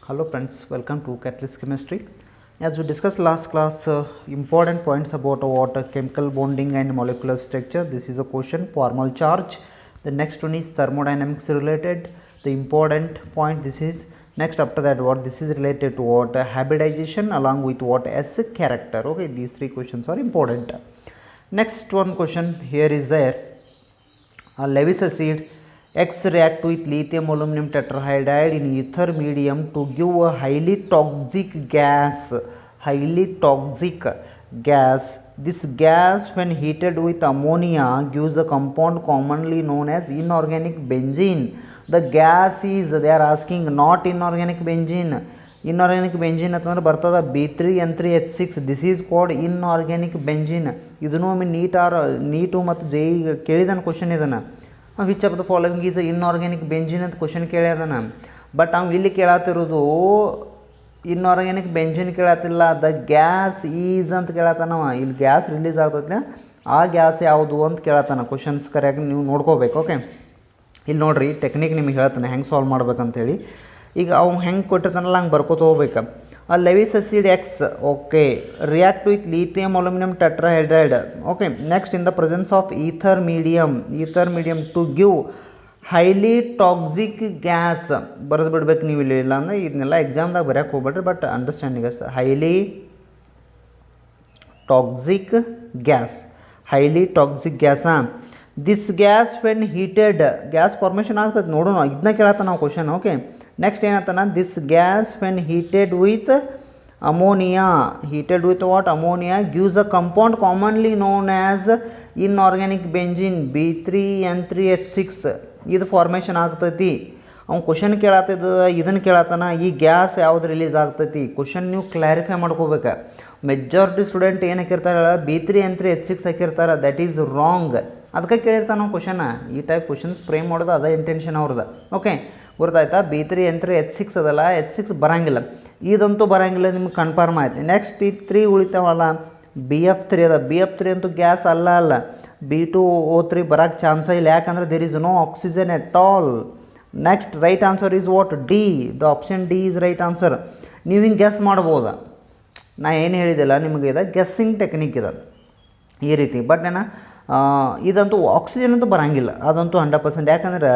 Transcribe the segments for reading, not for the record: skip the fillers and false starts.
Hello friends, welcome to Catalyst Chemistry. As we discussed last class, important points about water, chemical bonding and molecular structure. This is a question, formal charge. The next one is thermodynamics related. The important point this is, next after that what this is related to water, hybridization along with what as character. Okay, these three questions are important. Next one question here is there, Lewis acid X react with lithium aluminum tetrahydride in ether medium to give a highly toxic gas. This gas when heated with ammonia gives a compound commonly known as inorganic benzene. The gas is, they are asking, not inorganic benzene. Inorganic benzene ಅಂತಂದ್ರೆ ಬರ್ತದ B3N3H6. This is called inorganic benzene. ಇದನ್ನು ಒಮ್ಮೆ NEET ಮತ್ತು JEE ಕೇಳಿದಾನ question ಇದನ್ನು, which of the following is inorganic benzene ಅಂತ question ಕೇಳ್ಯಾದನ. But ಅವ್ನು ಇಲ್ಲಿ ಕೇಳತ್ತಿರೋದು ಇನ್ಆರ್ಗ್ಯಾನಿಕ್ ಬೆಂಜಿನ್ ಕೇಳತ್ತಿಲ್ಲ, ದ ಗ್ಯಾಸ್ ಈಸ್ ಅಂತ ಕೇಳತ್ತಾನವ. ಇಲ್ಲಿ ಗ್ಯಾಸ್ ರಿಲೀಸ್ ಆಗ್ತೈತೆ, ಆ ಗ್ಯಾಸ್ ಯಾವುದು ಅಂತ ಕೇಳತ್ತಾನ. ಕ್ವಶನ್ಸ್ ಕರೆಯಾಗಿ ನೀವು ನೋಡ್ಕೋಬೇಕು. ಓಕೆ, ಇಲ್ಲಿ ನೋಡಿರಿ ಟೆಕ್ನಿಕ್ ನಿಮಗೆ ಹೇಳ್ತಾನೆ ಹೆಂಗೆ ಸಾಲ್ವ್ ಮಾಡ್ಬೇಕಂತೇಳಿ. ಈಗ ಅವ್ನು ಹೆಂಗೆ ಕೊಟ್ಟಿರ್ತಾನಲ್ಲ ಹಂಗೆ ಬರ್ಕೋತ ಹೋಗ್ಬೇಕು. Lewis acid X, okay, react with lithium aluminum tetrahydride. Okay, next in the presence of ether medium to give highly toxic gas. ಬರೆದು ಬಿಡ್ಬೇಕು ನೀವು, ಇಲ್ಲಿ ಇಲ್ಲ ಅಂದರೆ ಇದನ್ನೆಲ್ಲ ಎಕ್ಸಾಮ್ದಾಗ ಬರೆಯೋಕೆ ಹೋಗ್ಬೇಡ್ರಿ, ಬಟ್ ಅಂಡರ್ಸ್ಟ್ಯಾಂಡಿಂಗ್ ಅಷ್ಟೇ. highly toxic gas. This gas when heated, gas formation ಆಗ್ತದೆ ನೋಡೋಣ, ಇದನ್ನ ಕೇಳತ್ತ ನಾವು ಕ್ವಶನ್. ಓಕೆ, ನೆಕ್ಸ್ಟ್ ಏನತ್ತಾನ, this gas when heated with ammonia, ammonia gives a compound commonly known as inorganic benzene B3N3H6. ಇದು ಫಾರ್ಮೇಷನ್ ಆಗ್ತೈತಿ. ಅವ್ನು ಕ್ವಶನ್ ಕೇಳತ್ತಿದ್ದ ಇದನ್ನು ಕೇಳತ್ತಾನ, ಈ ಗ್ಯಾಸ್ ಯಾವ್ದು ರಿಲೀಸ್ ಆಗ್ತೈತಿ. ಕ್ವಶನ್ ನೀವು ಕ್ಲಾರಿಫೈ ಮಾಡ್ಕೋಬೇಕು. ಮೆಜಾರಿಟಿ ಸ್ಟೂಡೆಂಟ್ ಏನು ಹಾಕಿರ್ತಾರೆ, B3N3H6 ಹಾಕಿರ್ತಾರೆ. That is wrong. ಅದಕ್ಕೆ ಕೇಳಿರ್ತಾನೆ ನಾವು ಕ್ವಶನ. ಈ ಟೈಪ್ ಕ್ವಶನ್ಸ್ ಫ್ರೇಮ್ ಮಾಡೋದು ಅದೇ ಇಂಟೆನ್ಷನ್ ಅವ್ರದ್ದು. ಓಕೆ, ಗೊತ್ತಾಯ್ತಾ. B3N3H6 ಅದಲ್ಲ, H6 ಬರೋಂಗಿಲ್ಲ, ಇದಂತೂ ಬರೋಂಗಿಲ್ಲ, ನಿಮ್ಗೆ ಕನ್ಫರ್ಮ್ ಆಯ್ತು. ನೆಕ್ಸ್ಟ್ ಈ 3 ಉಳಿತಾವಲ್ಲ, BF3 ಅದ. BF3 ಅಂತೂ ಗ್ಯಾಸ್ ಅಲ್ಲ, B2O3 ಬರೋಕ್ಕೆ ಚಾನ್ಸ ಇಲ್ಲ, ಯಾಕಂದರೆ there is no oxygen at all. Next right answer is what, D. The option D is right answer. ನೀವು ಹಿಂಗೆ ಗೆಸ್ ಮಾಡ್ಬೋದಾ, ನಾ ಏನು ಹೇಳಿದಿಲ್ಲ ನಿಮಗೆ, ಇದು ಗೆಸ್ಸಿಂಗ್ ಟೆಕ್ನಿಕ್ ಇದೆ ಈ ರೀತಿ. ಬಟ್ ಇದಂತೂ ಆಕ್ಸಿಜನ್ ಅಂತೂ ಬರೋಂಗಿಲ್ಲ, ಅದಂತೂ 100%. ಯಾಕಂದ್ರೆ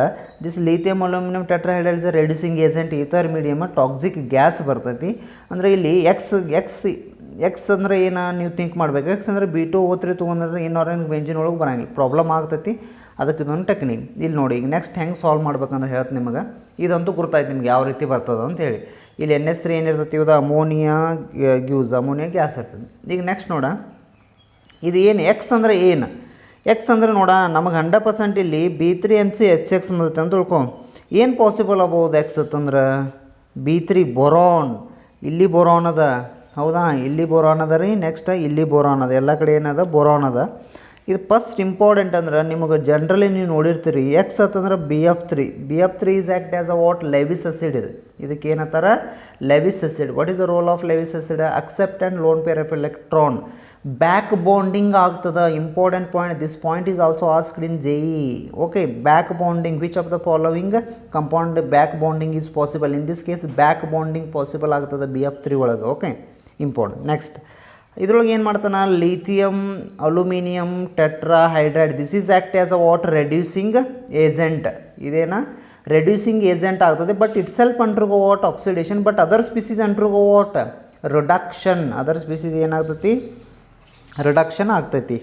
this lithium aluminium tetrahydride is a reducing agent, ether medium toxic gas ಬರ್ತೈತಿ. ಅಂದರೆ ಇಲ್ಲಿ ಎಕ್ಸ್ ಅಂದರೆ ಏನು ನೀವು ಥಿಂಕ್ ಮಾಡಬೇಕು. ಎಕ್ಸ್ ಅಂದರೆ B2O3 ತೊಗೊಂಡ್ರೆ ಇನ್ಆರ್ಗ್ಯಾನಿಕ್ ಬೆಂಜಿನ್ ಒಳಗೆ ಬರೋಂಗಿಲ್ಲ, ಪ್ರಾಬ್ಲಮ್ ಆಗ್ತೈತಿ. ಅದಕ್ಕೆ ಇದೊಂದು ಟೆಕ್ನಿಕ್. ಇಲ್ಲಿ ನೋಡಿ, ಈಗ ನೆಕ್ಸ್ಟ್ ಹೆಂಗೆ ಸಾಲ್ವ್ ಮಾಡ್ಬೇಕಂದ್ರೆ ಹೇಳ್ತೀನಿ ನಿಮಗೆ. ಇದಂತೂ ಗುರ್ತಾಯ್ತು ನಿಮ್ಗೆ ಯಾವ ರೀತಿ ಬರ್ತದೆ ಅಂತ ಹೇಳಿ. ಇಲ್ಲಿ NH3 ಏನಿರ್ತೈತಿ, ಇದು ಅಮೋನಿಯಾ ಗ್ಯಾಸ್ ಇರ್ತದೆ. ಈಗ ನೆಕ್ಸ್ಟ್ ನೋಡ, ಇದು ಏನು ಎಕ್ಸ್ ಅಂದರೆ ಏನು, ಎಕ್ಸ್ ಅಂದರೆ ನೋಡ ನಮಗೆ 100% ಇಲ್ಲಿ B3NCHX ಅಂತ ತಿಳ್ಕೊ. ಏನು ಪಾಸಿಬಲ್ ಆಗ್ಬೋದು ಎಕ್ಸ್ ಅಂತಂದ್ರೆ, B3 ಬೋರಾನ್, ಇಲ್ಲಿ ಬೋರಾನ್ ಅದ, ಹೌದಾ, ಇಲ್ಲಿ ಬೋರಾನ್ ಅದ ರೀ. ನೆಕ್ಸ್ಟ್ ಇಲ್ಲಿ ಬೋರಾನ್ ಅದ, ಎಲ್ಲ ಕಡೆ ಏನದ ಬೋರಾನ್ ಅದ. ಇದು ಫಸ್ಟ್ ಇಂಪಾರ್ಟೆಂಟ್ ಅಂದ್ರೆ ನಿಮಗೆ ಜನರಲಿ ನೀವು ನೋಡಿರ್ತೀರಿ, ಎಕ್ಸ್ ಅಂತಂದ್ರೆ BF3 is act as a what, Lewis acid. ಇದಕ್ಕೆ ಏನಂತಾರೆ, Lewis acid. What is the role of Lewis acid, accept and lone pair of electron. Back bonding ಆಗ್ತದೆ, important point. This point is also asked in JEE. Okay, back bonding, which of the following compound back bonding is possible. In this case back bonding possible ಆಗ್ತದೆ BF3 ಒಳಗೆ. Okay, important. Next ಇದ್ರೊಳಗೆ ಏನು ಮಾಡ್ತಾನೆ, lithium aluminium ಟೆಟ್ರಾಹೈಡ್ರೈಡ್, this is act as a what, reducing agent. ಇದೇನ reducing agent ಆಗ್ತದೆ. But itself undergo what, oxidation. But other species undergo what, reduction. Other species ಏನಾಗ್ತೈತಿ, reduction ಆಗ್ತೈತಿ.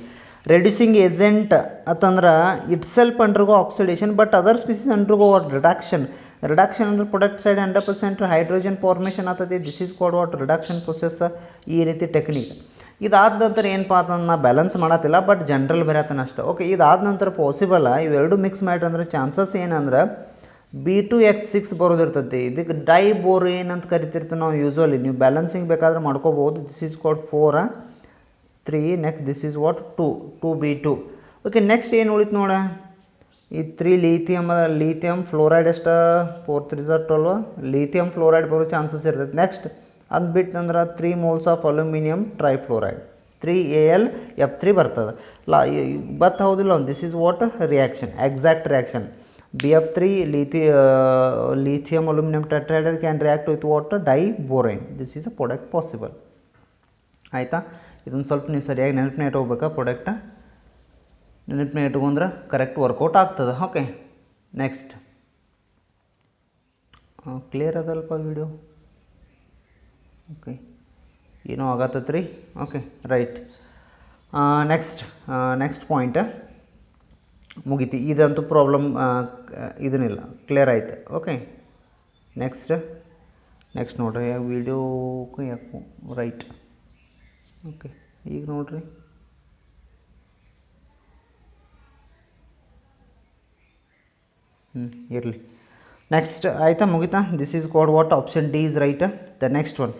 Reducing agent ಅಂತಂದ್ರೆ itself undergo oxidation, but other species undergo what, reduction. Reduction ಅಂದ್ರೆ product side 100% hydrogen formation ಆಗ್ತೈತಿ. This is called what, reduction process. ಈ ರೀತಿ technique. ಇದಾದ ನಂತರ ಏನಪ್ಪ ಅಂತಂದ್ರೆ ನಾ ಬ್ಯಾಲೆನ್ಸ್ ಮಾಡತ್ತಿಲ್ಲ, ಬಟ್ ಜನರಲ್ ಬರೆಯತ್ತಾನೆ ಅಷ್ಟೇ. ಓಕೆ, ಇದಾದ ನಂತರ ಪಾಸಿಬಲ್ ಇವೆರಡು ಮಿಕ್ಸ್ ಮಾಡ್ರಿ ಚಾನ್ಸಸ್ ಏನಂದ್ರೆ B2H6 ಬರೋದಿರ್ತೈತಿ. ಇದಕ್ಕೆ ಡೈಬೋರೇನ್ ಅಂತ ಕರಿತಿರ್ತೀವಿ ನಾವು ಯೂಸ್ವಲಿ. ನೀವು ಬ್ಯಾಲೆನ್ಸಿಂಗ್ ಬೇಕಾದ್ರೆ ಮಾಡ್ಕೋಬೋದು. This is called 4 3. Next this is what, 2B2. Okay, next ಏನು ಉಳಿತು ನೋಡ, ಈ 3 ಲಿಥಿಯಂ ಫ್ಲೋರೈಡ್ ಎಷ್ಟು, 4 3 12, ಲಿಥಿಯಂ ಫ್ಲೋರೈಡ್ ಬರೋ ಚಾನ್ಸಸ್ ಇರ್ತೈತೆ. ನೆಕ್ಸ್ಟ್ ಅದು ಬಿಟ್ಟಂದ್ರೆ 3 moles ಆಫ್ ಅಲ್ಯೂಮಿನಿಯಂ ಟ್ರೈಫ್ಲೋರೈಡ್, 3AlF3 ಬರ್ತದೆ. ಬಟ್ ಹೌದಿಲ್ಲ, this is what reaction, exact reaction. BF3 lithium aluminum tetrahedride can react with water diborane. This is a product possible. ಆಯಿತಾ, ಇದೊಂದು ಸ್ವಲ್ಪ ನೀವು ಸರಿಯಾಗಿ ನೆನಪನ್ನ ಇಟ್ಕೋಬೇಕಾ, ಪ್ರಾಡಕ್ಟ ನೆನಪನ್ನ ಇಟ್ಕೊಂಡ್ರೆ ಕರೆಕ್ಟ್ ವರ್ಕೌಟ್ ಆಗ್ತದೆ. ಓಕೆ, ನೆಕ್ಸ್ಟ್ ಕ್ಲಿಯರ್ ಅದಲ್ಪ ವಿಡಿಯೋ. ಓಕೆ, ಏನೋ ಆಗತ್ತೈತೆ ರೀ. Okay, right. ನೆಕ್ಸ್ಟ್ ಪಾಯಿಂಟ್ ಮುಗೀತಿ. ಇದಂತೂ ಪ್ರಾಬ್ಲಮ್ ಇದನ್ನಿಲ್ಲ, ಕ್ಲಿಯರ್ ಆಯ್ತು. ಓಕೆ, ನೆಕ್ಸ್ಟ್ ನೋಡ್ರಿ ವಿಡಿಯೋಕ್ಕೆ ಯಾಕೋ ರೈಟ್. ಓಕೆ, ಈಗ ನೋಡ್ರಿ ಇರಲಿ. ನೆಕ್ಸ್ಟ್ ಆಯಿತಾ, ಮುಗಿತಾ. This is called what? Option D is right. The next one,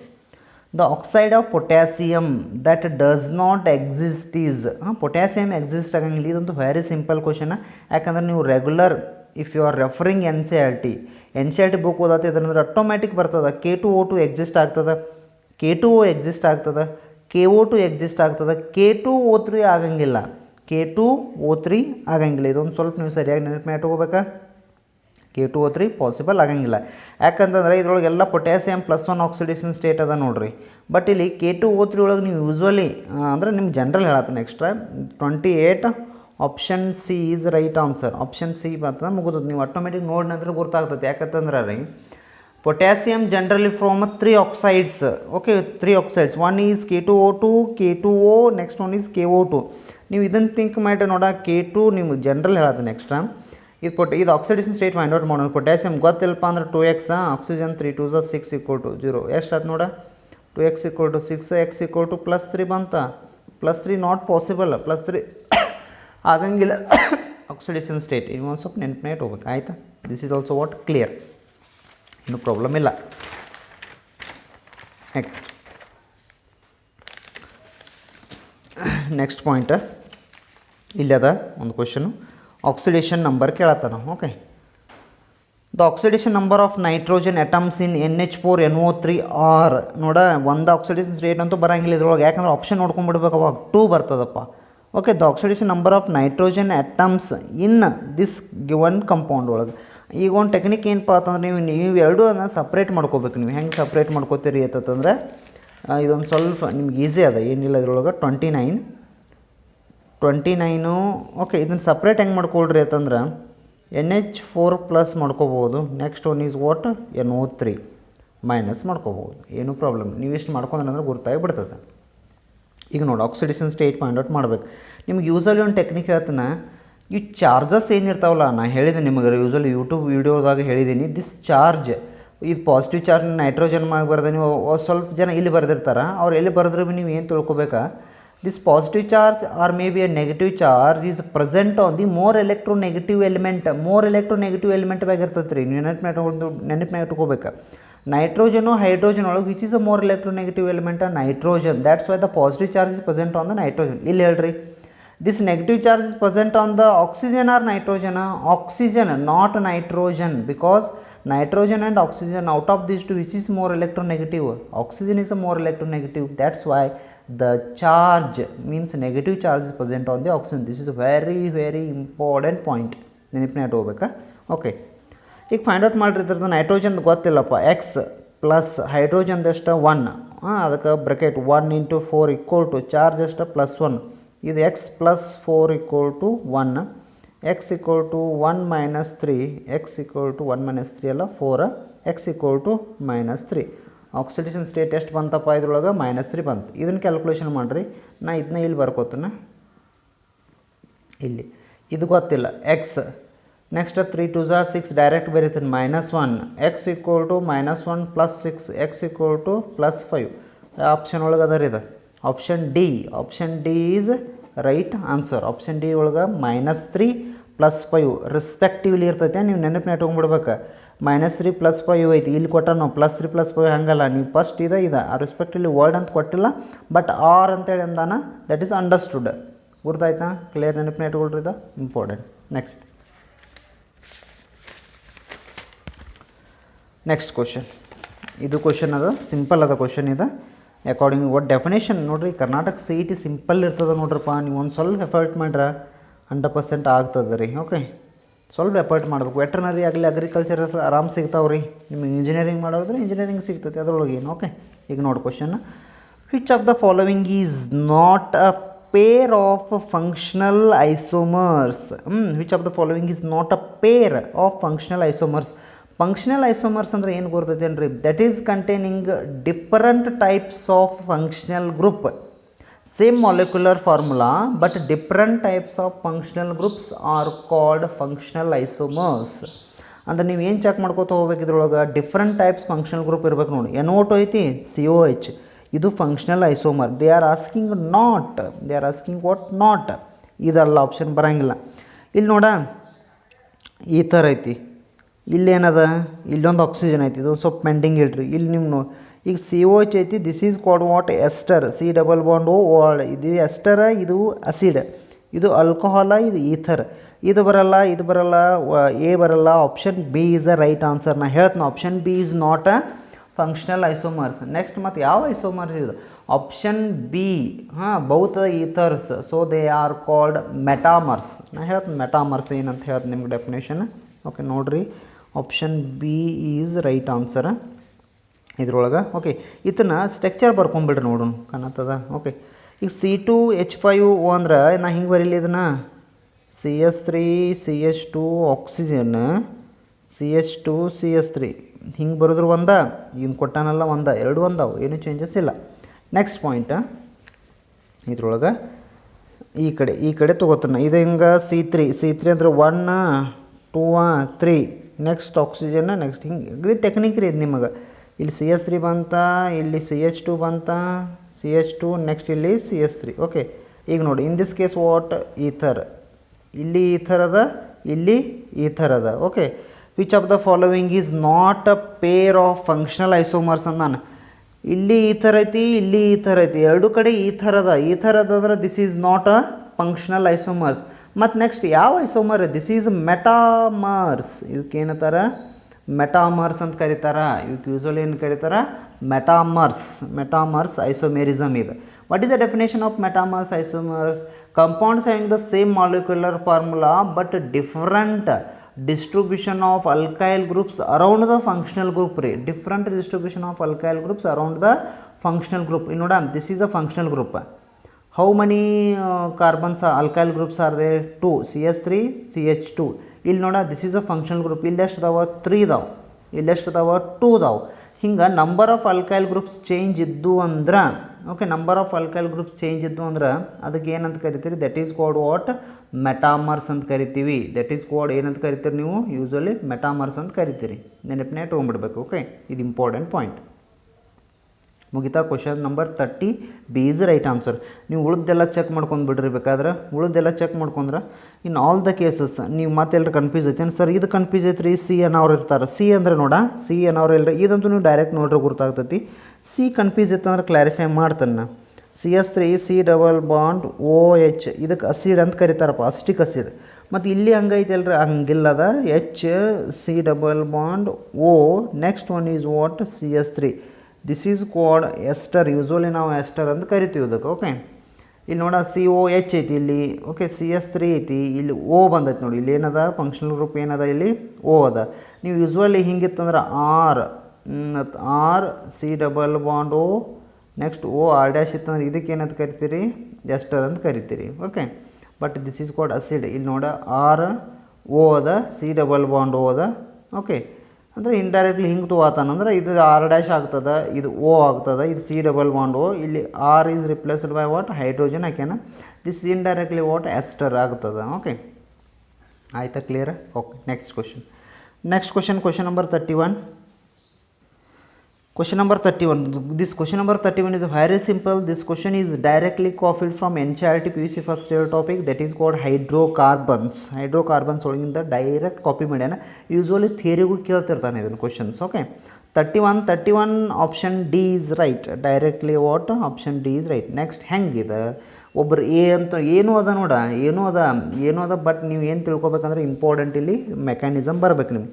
the oxide of potassium that does not exist is potassium exist ಆಗಂಗಿಲ್ಲ. ಇದೊಂದು ವೆರಿ ಸಿಂಪಲ್ ಕ್ವಶನ್. ಯಾಕಂದ್ರೆ ನೀವು regular if you are referring N C R T book ಓದತ್ತಿದ್ರೆ automatic ಬರ್ತದೆ. K2O2 exist ಆಗ್ತದೆ, K2O exist ಆಗ್ತದೆ, KO2 exist ಆಗ್ತದೆ, K2O3 ಆಗಂಗಿಲ್ಲ, K2O3 ಆಗಂಗಿಲ್ಲ. ಇದೊಂದು ಸ್ವಲ್ಪ ನೀವು ಸರಿಯಾಗಿ ನೆನಪು ಇಟ್ಕೋಬೇಕಾ. K2O3 ಪಾಸಿಬಲ್ ಆಗಂಗಿಲ್ಲ. ಯಾಕಂತಂದ್ರೆ ಇದ್ರೊಳಗೆಲ್ಲ ಪೊಟ್ಯಾಸಿಯಮ್ +1 ಆಕ್ಸಿಡೇಷನ್ ಸ್ಟೇಟ್ ಅದ ನೋಡ್ರಿ. ಬಟ್ ಇಲ್ಲಿ K2O3 ಒಳಗೆ ನೀವು ಯೂಸ್ವಲಿ ಅಂದರೆ ನಿಮ್ಮ ಜನರಲ್ ಹೇಳತ್ತೀನಿ extra 28 option C is right answer. Option C ಬರ್ತದೆ, ಮುಗಿದು ನೀವು ಆಟೋಮೆಟಿಕ್ ನೋಡಿ ನಂತರ ಗೊತ್ತಾಗ್ತದೆ. ಯಾಕಂತಂದ್ರೆ ರೀ potassium generally from 3 oxides. Okay, 3 oxides. One is K2O2, K2O, next one is KO2. ನೀವು ಇದನ್ನು ಥಿಂಕ್ ಮಾಡಿ ನೋಡ. K2 ನೀವು ಜನರಲ್ ಹೇಳತ್ತೀನಿ ಎಕ್ಸ್ಟ್ರಾ. ಇದು ಆಕ್ಸಿಡೇಷನ್ ಸ್ಟೇಟ್ ಫೈಂಡ್ ಔಟ್ ಮಾಡೋದು. ಪೊಟ್ಯಾಸಿಯಮ್ ಗೊತ್ತಿಲ್ಲಪ್ಪ ಅಂದ್ರೆ 2x, ಆಕ್ಸಿಜನ್ 3 2 6 = 0. ಎಷ್ಟು ಆಯ್ತು ನೋಡ? 2x = 6, x = +3 ಬಂತ. +3 ನಾಟ್ ಪಾಸಿಬಲ್, +3 ಆಗಂಗಿಲ್ಲ ಆಕ್ಸಿಡೇಷನ್ ಸ್ಟೇಟ್. ಇನ್ನು ಒಂದು ಸ್ವಲ್ಪ ನೆನಪು ಹೋಗ್ಬೇಕು. ಆಯಿತಾ, this is also what clear, ಇನ್ನೂ ಪ್ರಾಬ್ಲಮ್ ಇಲ್ಲ. ನೆಕ್ಸ್ಟ್ ಪಾಯಿಂಟ್ ಇಲ್ಲದ ಒಂದು ಕ್ವಶನು, ಆಕ್ಸಿಡೇಷನ್ ನಂಬರ್ ಕೇಳತ್ತಾನ. Okay, the oxidation number of nitrogen atoms in NH4NO3 are. ನೋಡ, ಒಂದು ಆಕ್ಸಿಡೇಷನ್ ಸ್ಟೇಟ್ ಅಂತೂ ಬರೋಂಗಿಲ್ಲ ಇದ್ರೊಳಗೆ. ಯಾಕಂದ್ರೆ ಆಪ್ಷನ್ ನೋಡ್ಕೊಂಡ್ಬಿಡ್ಬೇಕು, ಅವಾಗ 2 ಬರ್ತದಪ್ಪ. Okay, the oxidation number of nitrogen atoms in this given compound ಒಳಗೆ. ಈಗ ಒಂದು ಟೆಕ್ನಿಕ್ ಏನಪ್ಪ ಅಂತಂದ್ರೆ ನೀವು ಎರಡೂ ಅದನ್ನು ಸಪ್ರೇಟ್ ಮಾಡ್ಕೋಬೇಕು. ನೀವು ಹೆಂಗೆ ಸಪ್ರೇಟ್ ಮಾಡ್ಕೋತೀರಿ ಅಂತಂದರೆ ಇದೊಂದು ಸ್ವಲ್ಪ ನಿಮ್ಗೆ ಈಸಿ ಅದ, ಏನಿಲ್ಲ ಇದ್ರೊಳಗೆ. 29. ಓಕೆ, ಇದನ್ನು ಸಪ್ರೇಟ್ ಹೆಂಗೆ ಮಾಡ್ಕೊಳ್ರಿ ಅಂತಂದ್ರೆ NH4+ ಮಾಡ್ಕೋಬೋದು. Next one is what? NO3- ಮಾಡ್ಕೋಬೋದು, ಏನೂ ಪ್ರಾಬ್ಲಮ್. ನೀವು ಇಷ್ಟು ಮಾಡ್ಕೊಂಡ್ರೆ ಅಂದ್ರೆ ಗುರ್ತಾಗಿ ಬಿಡ್ತದೆ. ಈಗ ನೋಡಿ, ಆಕ್ಸಿಡೇಷನ್ ಸ್ಟೇಟ್ ಫೈಂಡ್ ಔಟ್ ಮಾಡ್ಬೇಕು. ನಿಮ್ಗೆ ಯೂಸಲಿ ಒಂದು ಟೆಕ್ನಿಕ್ ಹೇಳ್ತಾನೆ. ಈ ಚಾರ್ಜಸ್ ಏನಿರ್ತಾವಲ್ಲ, ನಾನು ಹೇಳಿದ್ದೀನಿ ನಿಮಗೆ ಯೂಸಲಿ ಯೂಟ್ಯೂಬ್ ವೀಡಿಯೋದಾಗ ಹೇಳಿದ್ದೀನಿ. ದಿಸ್ ಚಾರ್ಜ್, ಇದು ಪಾಸಿಟಿವ್ ಚಾರ್ಜ್ ನೈಟ್ರೋಜನ್ ಮಾಡಿ ಬರ್ದೆ. ನೀವು ಸ್ವಲ್ಪ ಜನ ಇಲ್ಲಿ ಬರೆದಿರ್ತಾರೆ, ಅವ್ರು ಎಲ್ಲಿ ಬರೆದ್ರೆ ಭೀ ನೀವು ಏನು ತಿಳ್ಕೊಬೇಕಾ, this positive charge or maybe a negative charge is present on the more electronegative element. more electronegative element ಆಗಿರ್ತೈತೆ ರೀ. ನೀವು ನೆನಪು ಇಟ್ಕೋಬೇಕು. ನೈಟ್ರೋಜನು ಹೈಡ್ರೋಜನ್ ಒಳಗೆ which is a more electronegative element? Nitrogen. That's why the positive charge is present on the nitrogen. ಇಲ್ಲಿ ಹೇಳ್ರಿ, this negative charge is present on the oxygen or nitrogen? Oxygen, not nitrogen. Because nitrogen and oxygen, out of these two which is more electronegative? Oxygen is a more electronegative. That's why the charge means negative charge is present on the oxygen. This is a very important point. ನೆನಪಿನ ಇಟ್ಕೋಬೇಕಾ. Okay, ಈಗ find out ಮಾಡಿರಿ. ಇದ್ರದ್ದು nitrogen ಗೊತ್ತಿಲ್ಲಪ್ಪ. x plus hydrogen ಎಷ್ಟು? 1. ಅದಕ್ಕೆ bracket 1 × 4 = charge ಎಷ್ಟು? +1. ಇದು x + 4 = 1. x = 1 - 3, x = 1 - 3 ಅಲ್ಲ 4, x = -3. ಆಕ್ಸಿಡೇಷನ್ ಸ್ಟೇಟ್ ಎಷ್ಟು ಬಂತಪ್ಪ ಇದ್ರೊಳಗೆ? -3 ಬಂತು. ಇದನ್ನು ಕ್ಯಾಲ್ಕುಲೇಷನ್ ಮಾಡಿರಿ. ನಾ ಇದನ್ನ ಇಲ್ಲಿ ಬರ್ಕೋತಾನೆ. ಇಲ್ಲಿ ಇದು ಗೊತ್ತಿಲ್ಲ x. ನೆಕ್ಸ್ಟ್ 3 × 2 = 6 ಡೈರೆಕ್ಟ್ ಬರೀತೀನಿ. -1, x = -1 + 6, x = +5. ಆಪ್ಷನ್ ಒಳಗೆ ಅದರ ಇದು option D. Option D is right answer. Option D ಒಳಗೆ -3 + 5 ರೆಸ್ಪೆಕ್ಟಿವ್ಲಿ ಇರ್ತೈತೆ. ನೀವು ನೆನಪಿನ ಇಟ್ಕೊಂಡ್ಬಿಡ್ಬೇಕು. -3 + 5 ಐತಿ. ಇಲ್ಲಿ ಕೊಟ್ಟ ನಾವು +3 + 5 ಹಂಗಲ್ಲ. ನೀವು ಫಸ್ಟ್ ಇದೆ ಆ ರೆಸ್ಪೆಕ್ಟಿವ್ಲಿ ವರ್ಡ್ ಅಂತ ಕೊಟ್ಟಿಲ್ಲ, ಬಟ್ ಆರ್ ಅಂತೇಳಿ ಅಂದಾನ. That is understood. ಗುರ್ತಾಯ್ತಾ? ಕ್ಲಿಯರ್? ನೆನಪಿನ ಇಟ್ಕೊಳ್ರಿ, ಇದು ಇಂಪಾರ್ಟೆಂಟ್. Next question. ಇದು ಕ್ವಶನ್ ಅದ, ಸಿಂಪಲ್ ಅದ ಕ್ವಶನ್ ಇದು. ಅಕಾರ್ಡಿಂಗ್ ವಾಟ್ ಡೆಫಿನೇಷನ್ ನೋಡಿರಿ. ಕರ್ನಾಟಕ CET ಸಿಂಪಲ್ ಇರ್ತದೆ ನೋಡ್ರಪ್ಪ. ನೀವು ಒಂದು ಸ್ವಲ್ಪ ಎಫರ್ಟ್ ಮಾಡ್ರೆ 100% ಆಗ್ತದೆ ರೀ. ಓಕೆ, ಸ್ವಲ್ಪ ಎಫರ್ಟ್ ಮಾಡಬೇಕು. ವೆಟ್ರನರಿ ಆಗಲಿ ಅಗ್ರಿಕಲ್ಚರ್ ಆರಾಮ್ ಸಿಗ್ತಾವೆ ರೀ. ನಿಮಗೆ ಇಂಜಿನಿಯರಿಂಗ್ ಮಾಡೋದ್ರೆ ಇಂಜಿನಿಯರಿಂಗ್ ಸಿಗ್ತೈತೆ ಅದರೊಳಗೆ ಏನು. ಓಕೆ, ಈಗ ನೋಡಿ question, which of the following is not a pair of functional isomers. Which of the following is not a pair of functional isomers. Functional isomers ಅಂದರೆ ಏನು ಗೊತ್ತೈತೇನು ರೀ? That is containing different types of functional group, same molecular formula but different types of functional groups are called functional isomers. ಅಂದರೆ ನೀವು ಏನು check ಮಾಡ್ಕೋತ ಹೋಗ್ಬೇಕು ಇದ್ರೊಳಗೆ? Different types functional group ಇರ್ಬೇಕು ನೋಡಿ. NO2 ಐತಿ, COH, ಇದು functional isomer. They are asking not, they are asking what? Not. ಇದಲ್ಲ ಆಪ್ಷನ್ ಬರೋಂಗಿಲ್ಲ. ಇಲ್ಲಿ ನೋಡ ಈ ಥರ ಐತಿ, ಇಲ್ಲೇನದ, ಇಲ್ಲೊಂದು ಆಕ್ಸಿಜನ್ ಐತಿ, ಇದು ಸ್ವಲ್ಪ ಪೆಂಡಿಂಗ್ ಇಡ್ರಿ. ಇಲ್ಲಿ ನಿಮ್ಮ ನೋಡಿ, ಈಗ COH ಐತಿ, this is called what? Ester. C double bond O word. ಇದು ಎಸ್ಟರ, ಇದು ಅಸಿಡ್, ಇದು ಆಲ್ಕೋಹಾಲ, ಇದು ಈಥರ್. ಇದು ಬರಲ್ಲ, ಇದು ಬರಲ್ಲ, ಎ ಬರಲ್ಲ. Option B is a right answer. ನಾ ಹೇಳ್ತೀನಿ, option B is not a functional isomers. Next ಮತ್ತು ಯಾವ ಐಸೋಮರ್ಸ್ ಇದು? Option B. Both ethers, so they are called metamers. ನಾ ಹೇಳ್ತೀನಿ ಮೆಟಾಮರ್ಸ್ ಏನಂತ ಹೇಳ್ತೀನಿ ನಿಮ್ಗೆ ಡೆಫಿನೇಷನ್. ಓಕೆ ನೋಡಿರಿ, option B is right answer ಇದ್ರೊಳಗೆ. ಓಕೆ, ಇದನ್ನ ಸ್ಟ್ರಕ್ಚರ್ ಬರ್ಕೊಂಬಿಡ್ರಿ ನೋಡೋಣ, ಕಾಣತ್ತದ. ಓಕೆ, ಈಗ C2H5O ಅಂದ್ರೆ ನಾ ಹಿಂಗೆ ಬರೀಲಿ ಇದನ್ನು, CS3 CH2 oxygen, CH2 CS3 ಹಿಂಗೆ ಬರೋದ್ರ ಒಂದ, ಇನ್ನು ಕೊಟ್ಟಾನಲ್ಲ ಒಂದ, ಎರಡು ಒಂದವು, ಏನೂ ಚೇಂಜಸ್ ಇಲ್ಲ. ನೆಕ್ಸ್ಟ್ ಪಾಯಿಂಟ್ ಇದ್ರೊಳಗೆ ಈ ಕಡೆ ತೊಗೋತಾನೆ. ಇದು ಹಿಂಗೆ C3 ಅಂದ್ರೆ 1 2 3, ನೆಕ್ಸ್ಟ್ ಆಕ್ಸಿಜನ್, ನೆಕ್ಸ್ಟ್ ಹಿಂಗೆ ಇದು ಟೆಕ್ನಿಕ್ ರೀ ಇದು ನಿಮಗೆ. ಇಲ್ಲಿ CS3 ಬಂತ, ಇಲ್ಲಿ CH2 ಬಂತ, CH2, ನೆಕ್ಸ್ಟ್ ಇಲ್ಲಿ CS3. ಓಕೆ, ಈಗ ನೋಡಿ, ಇನ್ ದಿಸ್ ಕೇಸ್ ವಾಟ್? ಈಥರ್. ಇಲ್ಲಿ ಈಥರ್ ಅದ, ಇಲ್ಲಿ ಈಥರ್ ಅದ. Okay, which of the following is not a pair of functional isomers ಅಂತ ನಾನು. ಇಲ್ಲಿ ಈಥರ್ ಐತಿ, ಇಲ್ಲಿ ಈಥರ್ ಐತಿ, ಎರಡು ಕಡೆ ಈಥರ್ ಅದ. ಈಥರ್ ಅದ ಅಂದ್ರೆ this is not a functional isomers. ಮತ್ತು ನೆಕ್ಸ್ಟ್ ಯಾವ ಐಸೋಮರ್? This is metamers. ಇವಕ್ಕೆ ಏನಂತಾರ? ಮೆಟಾಮರ್ಸ್ ಅಂತ ಕರೀತಾರ. ಇವಕ್ಕೆ ಯೂಸ್ವಲಿ ಏನು ಕರೀತಾರ? ಮೆಟಾಮರ್ಸ್ ಐಸೋಮೆರಿಸಮ್ ಇದು. What is the definition of metamers isomers? Compounds having the same molecular formula but different distribution of alkyl groups around the functional group ರೀ. different distribution of alkyl groups around the functional group. ಇಲ್ಲಿ ನೋಡ, this is a functional group. how many carbons alkyl groups are there? 2, CS3 CH2. ಇಲ್ಲಿ ನೋಡ, this is a functional group. ಇಲ್ಲಿ ಎಷ್ಟು ಅದಾವ? 3 ಅದಾವ, ಇಲ್ಲಿ ಎಷ್ಟು ಅದಾವ? 2 ಅದಾವ. ಹಿಂಗೆ number of alkyl groups change ಇದ್ದು ಅಂದ್ರೆ, okay, number of alkyl groups change ಇದ್ದು ಅಂದ್ರೆ ಅದಕ್ಕೆ ಏನಂತ ಕರಿತೀರಿ? That is called what? Metamers ಅಂತ ಕರಿತೀವಿ. ದಟ್ ಈಸ್ ಕಾಲ್ಡ್ ಏನಂತ ಕರಿತೀರಿ ನೀವು? ಯೂಸ್ವಲಿ ಮೆಟಾಮರ್ಸ್ ಅಂತ ಕರಿತೀರಿ. ನೆನಪಿನೇ ಇಟ್ಕೊಂಡ್ಬಿಡ್ಬೇಕು. ಓಕೆ, ಇದು ಇಂಪಾರ್ಟೆಂಟ್ ಪಾಯಿಂಟ್. ಮುಗಿತಾ? Question number 30 B is right answer. ನೀವು ಉಳಿದೆಲ್ಲ ಚೆಕ್ ಮಾಡ್ಕೊಂಡು ಬಿಡ್ರಿ. ಬೇಕಾದ್ರೆ ಉಳಿದೆಲ್ಲ ಚೆಕ್ ಮಾಡ್ಕೊಂಡ್ರೆ ಇನ್ ಆಲ್ ದ ಕೇಸಸ್ ನೀವು ಮತ್ತೆಲ್ಲರೂ ಕನ್ಫ್ಯೂಸ್ ಐತೇನು ಸರ್? ಇದು ಕನ್ಫ್ಯೂಸ್ ಐತ್ರಿ. C ಅನ್ನೋರು ಇರ್ತಾರೆ. C ಅಂದರೆ ನೋಡ, C ಅನ್ನೋರು ಇಲ್ಲರಿ. ಇದಂತೂ ನೀವು ಡೈರೆಕ್ಟ್ ನೋಡ್ರೆ ಗೊತ್ತಾಗ್ತೈತಿ. C ಕನ್ಫ್ಯೂಸ್ ಇತ್ತಂದ್ರೆ ಕ್ಲಾರಿಫೈ ಮಾಡ್ತಾನೆ. CS3 C double bond OH, ಇದಕ್ಕೆ ಅಸಿಡ್ ಅಂತ ಕರೀತಾರಪ್ಪ, ಅಸ್ಟಿಕ್ ಅಸಿಡ್. ಮತ್ತು ಇಲ್ಲಿ ಹಂಗೈತೆ ಅಲ್ರಿ? ಹಂಗಿಲ್ಲದ. H C double bond O, next one is what? CS3. This is called ester. Usually ನಾವು ಎಸ್ಟರ್ ಅಂತ ಕರಿತೀವಿ ಇದಕ್ಕೆ. ಓಕೆ, ಇಲ್ಲಿ ನೋಡ, COH ಐತಿ ಇಲ್ಲಿ. ಓಕೆ, CS3 ಐತಿ, ಇಲ್ಲಿ O ಬಂದೈತಿ ನೋಡಿ. ಇಲ್ಲಿ ಏನದ? ಫಂಕ್ಷನಲ್ ಗ್ರೂಪ್ ಏನದ? ಇಲ್ಲಿ O ಅದ. ನೀವು ಯೂಸ್ವಲಿ ಹಿಂಗಿತ್ತಂದ್ರೆ R C double bond O, next O R dash ಇತ್ತಂದ್ರೆ ಇದಕ್ಕೆ ಏನಂತ ಕರಿತೀರಿ? ಎಸ್ಟರ್ ಅಂತ ಕರಿತೀರಿ. Okay, but this is called acid. ಇಲ್ಲಿ ನೋಡ, R O ಅದ, C ಡಬಲ್ ಬಾಂಡ್ O ಅದ. ಓಕೆ, ಅಂದರೆ ಇಂಡೈರೆಕ್ಟ್ಲಿ ಹಿಂಗೆ ತೊಗೋತಾನಂದ್ರೆ ಇದು R ಡ್ಯಾಶ್ ಆಗ್ತದೆ, ಇದು O ಆಗ್ತದೆ, ಇದು C ಡಬಲ್ ಬಾಂಡ್ O. ಇಲ್ಲಿ R is replaced by what? Hydrogen ಹಾಕ್ಯಾನ. This indirectly what? ಎಸ್ಟರ್ ಆಗ್ತದೆ. ಓಕೆ, ಆಯ್ತಾ? Clear? Okay, next question. Question number 31. Question number 31. This question number 31 is very simple. This question is directly copied from NCERT PUC first year topic, that is called hydrocarbons. Hydrocarbons ಒಳಗಿಂದ direct copy ಮಾಡ್ಯಾನ. Usually ಥಿಯರಿಗೂ ಕೇಳ್ತಿರ್ತಾನೆ ಇದನ್ನು questions. Okay, 31 option D is right. Directly what? Option D is right. Next ಹೆಂಗಿದೆ? ಒಬ್ಬರು A ಅಂತ ಏನೂ ಅದ ನೋಡ, ಏನೂ ಅದ. ಬಟ್ ನೀವು ಏನು ತಿಳ್ಕೊಬೇಕಂದ್ರೆ ಇಂಪಾರ್ಟೆಂಟ್ ಇಲ್ಲಿ ಮೆಕ್ಯಾನಿಸಮ್ ಬರಬೇಕು ನಿಮ್ಗೆ.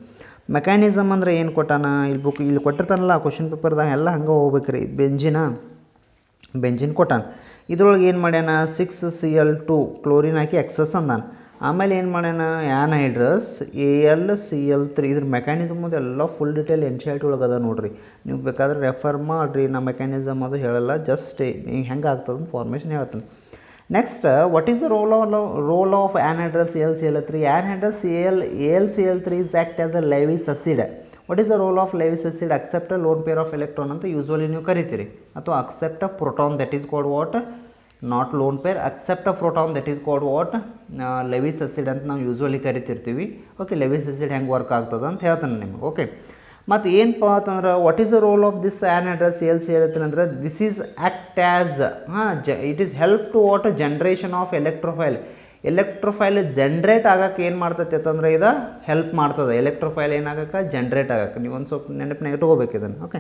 ಮೆಕ್ಯಾನಿಸಮ್ ಅಂದರೆ ಏನು ಕೊಟ್ಟಾನ? ಇಲ್ಲಿ ಕೊಟ್ಟಿರ್ತಾನಲ್ಲ ಕ್ವಶನ್ ಪೇಪರ್ದಾಗ ಎಲ್ಲ ಹಂಗೆ ಹೋಗ್ಬೇಕ್ರಿ. ಬೆಂಜಿನ್ ಕೊಟ್ಟಾನ. ಇದ್ರೊಳಗೆ ಏನು ಮಾಡ್ಯಾನ? 6Cl2 ಕ್ಲೋರಿನ್ ಹಾಕಿ ಎಕ್ಸಸ್ ಅಂದಾನ. ಆಮೇಲೆ ಏನು ಮಾಡ್ಯಾನ ಆ್ಯನ್ಹೈಡ್ರಸ್ AlCl3 ಇದ್ರ ಮೆಕ್ಯಾನಿಸಮ್ ಅದು ಎಲ್ಲ full detail N C R T ಒಳಗೆ ಅದ ನೋಡಿರಿ, ನೀವು ಬೇಕಾದ್ರೆ ರೆಫರ್ ಮಾಡಿರಿ. ನಾ ಮೆಕ್ಯಾನಿಸಮ್ ಅದು ಹೇಳಲ್ಲ, ಜಸ್ಟ್ ನೀವು ಹೆಂಗೆ ಆಗ್ತದೆ ಫಾರ್ಮೇಷನ್ ಹೇಳ್ತೀನಿ. Next, what is the role of anhydrous AlCl3? Anhydrous AlCl3 is act as a Lewis acid. What is the role of Lewis acid? Accept a lone pair of electron ಅಂತ usually ನೀವು ಕರಿತೀರಿ, ಅಥವಾ accept a proton, that is called what? Not lone pair, accept a proton, that is called what? Lewis acid ಅಂತ ನಾವು usually ಕರಿತಿರ್ತೀವಿ. Okay, Lewis acid ಹೆಂಗೆ work ಆಗ್ತದೆ ಅಂತ ಹೇಳ್ತಾನೆ ನಿಮಗೆ. ಓಕೆ, ಮತ್ತು ಏನಪ್ಪ ಅಂತಂದ್ರೆ what is the role of this anhydrous AlCl3 ಅಂದ್ರೆ this is act as it is help to what? Generation of electrophile generate ಆಗಕ್ಕೆ ಏನು ಮಾಡ್ತೈತೆ ಅಂತಂದ್ರೆ ಇದು ಹೆಲ್ಪ್ ಮಾಡ್ತದೆ. ಎಲೆಕ್ಟ್ರೋಫೈಲ್ ಏನಾಗಕ್ಕೆ? ಜನ್ರೇಟ್ ಆಗಕ್ಕೆ. ನೀವು ಒಂದು ಸ್ವಲ್ಪ ನೆನಪಿನಾಗ ಇಟ್ಕೋಬೇಕು ಇದನ್ನು. ಓಕೆ,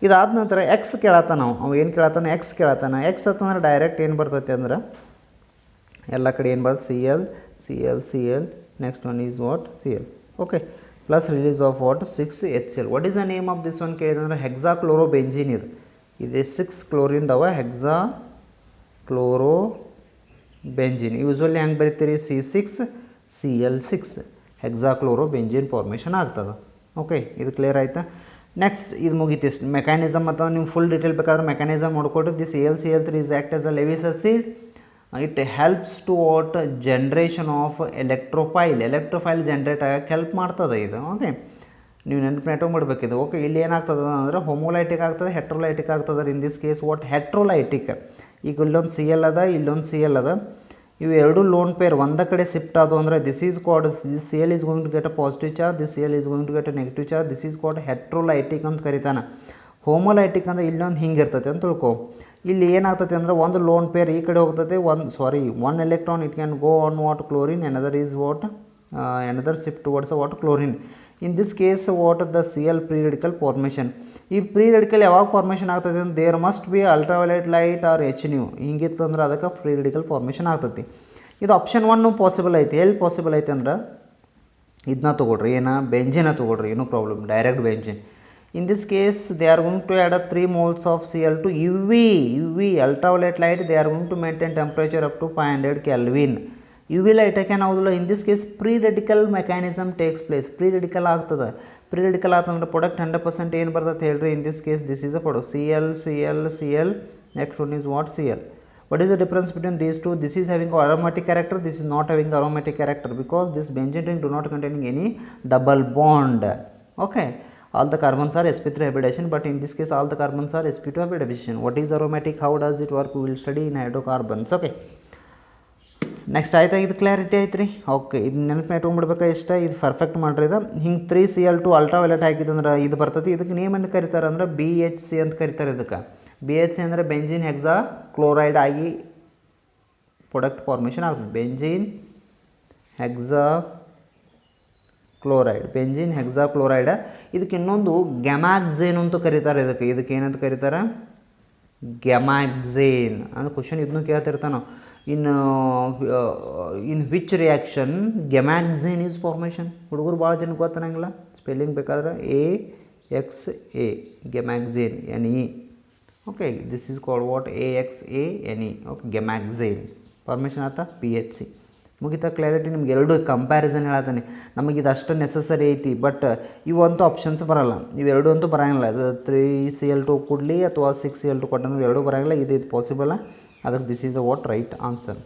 ಇದಾದ ನಂತರ ಎಕ್ಸ್ ಕೇಳತ್ತಾನ ಅವು ಏನು ಕೇಳತ್ತಾನ? ಎಕ್ಸ್ ಕೇಳತ್ತಾನ. ಎಕ್ಸ್ ಅಂತಂದ್ರೆ ಡೈರೆಕ್ಟ್ ಏನು ಬರ್ತೈತೆ ಅಂದ್ರೆ ಎಲ್ಲ ಕಡೆ ಏನು ಬರ್ತದೆ? Cl, next one is what? Cl. Okay, plus release of what? 6HCl. What is the name of this one ಕೇಳಿದಂದ್ರೆ ಹೆಕ್ಸಾಕ್ಲೋರೋಬೆಂಜಿನ್. ಇದು 6 ಕ್ಲೋರಿನ್ದವ ಹೆಕ್ಸಾಕ್ಲೋರೋಬೆಂಜಿನ್. ಯೂಸ್ವಲಿ ಹೆಂಗೆ ಬರೀತೀರಿ? C6Cl6 ಹೆಕ್ಸಾಕ್ಲೋರೋಬೆಂಜಿನ್ ಫಾರ್ಮೇಷನ್ ಆಗ್ತದೆ. ಓಕೆ, ಇದು ಕ್ಲಿಯರ್ ಆಯಿತಾ? ನೆಕ್ಸ್ಟ್ ಇದು ಮುಗೀತಿ ಇಷ್ಟು ಮೆಕ್ಯಾನಿಸಮ್. ಮತ್ತು ನೀವು ಫುಲ್ ಡೀಟೇಲ್ ಬೇಕಾದ್ರೆ ಮೆಕ್ಯಾನಿಸಮ್ ನೋಡ್ಕೊಟ್ಟು this AlCl3 is act as a Lewis acid. It helps to what? Generation of electrophile generate ಆಗಕ್ಕೆ ಹೆಲ್ಪ್ ಮಾಡ್ತದೆ ಇದು. ಓಕೆ, ನೀವು ನೆನಪಿಟ್ಕೊಂಡ್ಬಿಡ್ಬೇಕಿದು. ಓಕೆ, ಇಲ್ಲಿ ಏನಾಗ್ತದೆ ಅಂದರೆ ಹೋಮೋಲೈಟಿಕ್ ಆಗ್ತದೆ, ಹೆಟ್ರೋಲೈಟಿಕ್ ಆಗ್ತದೆ. In this case what? Heterolytic. ಈಗ ಇಲ್ಲೊಂದು Cl ಅದ, ಇಲ್ಲೊಂದು Cl ಅದ, ಇವು ಎರಡು ಲೋನ್ ಪೇರ್ ಒಂದ ಕಡೆ ಶಿಫ್ಟ್ ಆದವು ಅಂದರೆ this is called, this Cl is going to get a positive charge, this Cl is going to get a negative charge. This is called heterolytic ಅಂತ ಕರಿತಾನೆ. ಹೋಮೋಲೈಟಿಕ್ ಅಂದರೆ ಇಲ್ಲೊಂದು ಹಿಂಗೆ ಇರ್ತೈತೆ ಅಂತ ತಿಳ್ಕೊ. ಇಲ್ಲಿ ಏನಾಗ್ತದೆ ಅಂದರೆ ಒಂದು ಲೋನ್ ಪೇರ್ ಈ ಕಡೆ ಹೋಗ್ತದೆ, one electron it can go on what? Chlorine. Another is what? Another shift towards what? Chlorine. In this case what? The Cl free radical formation. ಈ ಪ್ರೀ ರೆಡಿಕಲ್ ಯಾವಾಗ ಫಾರ್ಮೇಷನ್ ಆಗ್ತದೆ ಅಂದ್ರೆ there must be ultraviolet light or Hν. ಹಿಂಗಿತ್ತು ಅಂದ್ರೆ ಅದಕ್ಕೆ pre radical formation ಆಗ್ತೈತಿ. ಇದು option 1 possible ಐತಿ. ಎಲ್ಲಿ ಪಾಸಿಬಲ್ ಐತೆ ಅಂದ್ರೆ ಇದನ್ನ ತೊಗೊಳ್ರಿ, ಬೆಂಜಿನ ತೊಗೊಳ್ರಿ, ಏನೂ problem, direct benzene. In this case, they are going to add up 3 moles of Cl to UV ultraviolet light. They are going to maintain temperature up to 500 Kelvin. UV light ಏನಾಗೋದಿಲ್ಲ. In this case, pre-radical mechanism takes place. Pre-radical ಆಗ್ತದೆ. Pre-radical ಆಗ್ತಂದ್ರೆ product 100% ಏನು ಬರ್ತದೆ ಹೇಳ್ರಿ? In this case, this is a product. Cl. Next one is what? Cl. What is the difference between these two? This is having aromatic character. This is not having aromatic character because this benzene ring do not containing any double bond. Okay. All the carbons are sp3 hybridization, but in this case all the carbons are sp2 hybridization. What is aromatic? How does it work? We will study in hydrocarbons. Okay, next ಆಯ್ತಾ? ಇದು clarity ಆಯ್ತು ರೀ. Okay, ಇದು ನೆನಪು ಇಟ್ಕೊಂಡ್ಬಿಡ್ಬೇಕಾ? ಇಷ್ಟ ಇದು perfect ಮಾಡ್ರಿ. ಇದು ಹಿಂಗೆ 3Cl2 ಅಲ್ಟ್ರಾವೈಲೆಟ್ ಹಾಕಿದಂದ್ರೆ ಇದು ಬರ್ತದೆ. ಇದಕ್ಕೆ ನೇಮ್ ಅಂತ ಕರೀತಾರೆ ಅಂದ್ರೆ BHC ಅಂತ ಕರೀತಾರೆ. ಇದಕ್ಕೆ BHC ಅಂದರೆ ಬೆಂಜಿನ್ ಹೆಕ್ಸಾ ಕ್ಲೋರೈಡ್ ಆಗಿ ಪ್ರಾಡಕ್ಟ್ ಫಾರ್ಮೇಷನ್ ಆಗ್ತದೆ. Benzene Hexa chloride. ಇದಕ್ಕೆ ಇನ್ನೊಂದು ಗ್ಯಾಮಾಕ್ಸೇನ್ ಅಂತ ಕರೀತಾರೆ. ಇದಕ್ಕೆ ಏನಂತ ಕರೀತಾರೆ? ಗ್ಯಾಮಾಕ್ಸೇನ್ ಅಂದ್ರೆ ಕ್ವಶನ್ ಇದನ್ನು ಕೇಳ್ತಿರ್ತಾನೆ. In which reaction gammaxene is formation? ಹುಡುಗರು ಭಾಳ ಜನ ಗೊತ್ತಾನಂಗಿಲ್ಲ. ಸ್ಪೆಲ್ಲಿಂಗ್ ಬೇಕಾದ್ರೆ AXA gammaxene NE. Okay, this is called what? AXANE. Okay, gammaxene formation ಆಯ್ತಾ? BHC. ಮುಗಿತಾ? ಕ್ಲಾರಿಟಿ ನಿಮ್ಗೆ ಎರಡು ಕಂಪ್ಯಾರಿಸನ್ ಹೇಳತ್ತಾನೆ. ನಮಗೆ ಇದು ಅಷ್ಟು ನೆಸಸರಿ ಐತಿ, ಬಟ್ ಇವಂತೂ ಆಪ್ಷನ್ಸ್ ಬರೋಲ್ಲ. ಇವೆರಡು ಅಂತೂ ಬರೋಂಗಿಲ್ಲ. ಅದು 3Cl2 ಕೊಡಲಿ ಅಥವಾ 6Cl2 ಕೊಟ್ಟಂದ್ರೆ ಎರಡೂ ಬರೋಂಗಿಲ್ಲ. ಇದು ಪಾಸಿಬಲ್. ಅದಕ್ಕೆ this is the what? Right answer.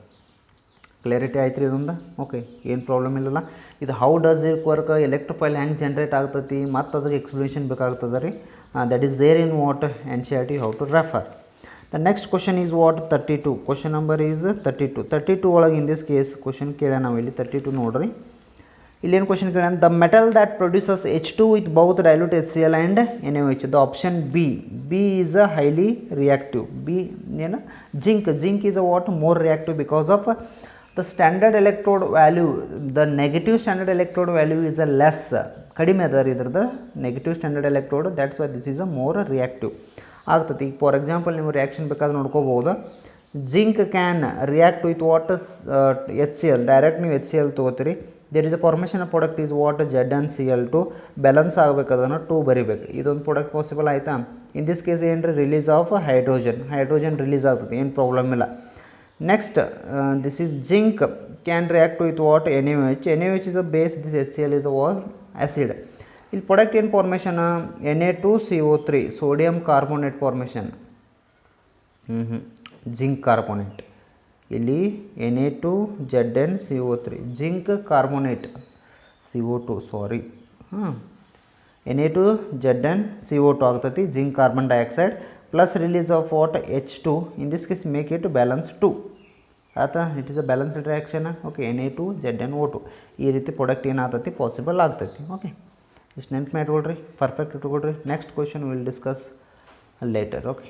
Clarity ಆಯ್ತು ರೀ ಇದೊಂದು. ಓಕೆ, ಏನು ಪ್ರಾಬ್ಲಮ್ ಇಲ್ಲಲ್ಲ. ಇದು how does it work? Electrophile ಹೆಂಗೆ ಜನ್ರೇಟ್ ಆಗ್ತೈತಿ ಮತ್ತು ಅದಕ್ಕೆ ಎಕ್ಸ್ಪ್ಲನೇಷನ್ ಬೇಕಾಗ್ತದೆ ರೀ. That is there in what? NCERT how to refer. The next question is what? 32. Question number is 32. 32 ಒಳಗೆ in this case question ಕೇಳೋಣ ನಾವು ಇಲ್ಲಿ. 32 ನೋಡ್ರಿ, ಇಲ್ಲೇನು ಕ್ವಶನ್ ಕೇಳೋಣ? The metal that produces H2 with both dilute HCl and NaOH. The option B is a highly reactive. B ಏನು? Zinc is a what? More reactive because of the standard electrode value. The negative standard electrode value is a less. ಕಡಿಮೆ ಅದ ರೀ ಇದ್ರದ್ದು negative standard electrode. That's why this is a more reactive ಆಗ್ತದೆ. ಈಗ for example ನೀವು reaction ಬೇಕಾದ್ರೆ ನೋಡ್ಕೋಬೋದು. Zinc can react with what? HCl. Direct ನೀವು HCl ತೊಗೋತೀರಿ. There is a formation of product is what? ZnCl2. Balance ಆಗಬೇಕು, ಅದನ್ನು 2 ಬರಿಬೇಕು. ಇದೊಂದು ಪ್ರಾಡಕ್ಟ್ ಪಾಸಿಬಲ್ ಆಯಿತಾ? ಇನ್ ದಿಸ್ ಕೇಸ್ ಏನು ರೀ? ರಿಲೀಸ್ ಆಫ್ ಹೈಡ್ರೋಜನ್ ರಿಲೀಸ್ ಆಗ್ತದೆ, ಏನು ಪ್ರಾಬ್ಲಮ್ ಇಲ್ಲ. Next, this is zinc can react with what? NaOH. NaOH is a base, this HCl is a what? Acid. ಇಲ್ಲಿ ಪ್ರಾಡಕ್ಟ್ ಏನು formation Na2CO3 sodium carbonate formation zinc carbonate. ಇಲ್ಲಿ Na2ZnCO3 zinc carbonate CO2 ಸಾರಿ Na2ZnCO2 ಆಗ್ತೈತಿ zinc carbon dioxide plus release of what H2 in this case make it balance 2 ಆಯ್ತಾ. It is a balanced reaction. Okay Na2ZnO2 ಈ ರೀತಿ product ಏನಾಗ್ತೈತಿ possible ಆಗ್ತೈತಿ. Okay ಇಷ್ಟು ನೆನ್ಪು ಮಾಡಿಕೊಳ್ರಿ, ಪರ್ಫೆಕ್ಟ್ ಇಟ್ಕೊಳ್ರಿ. Next question will discuss later. Okay.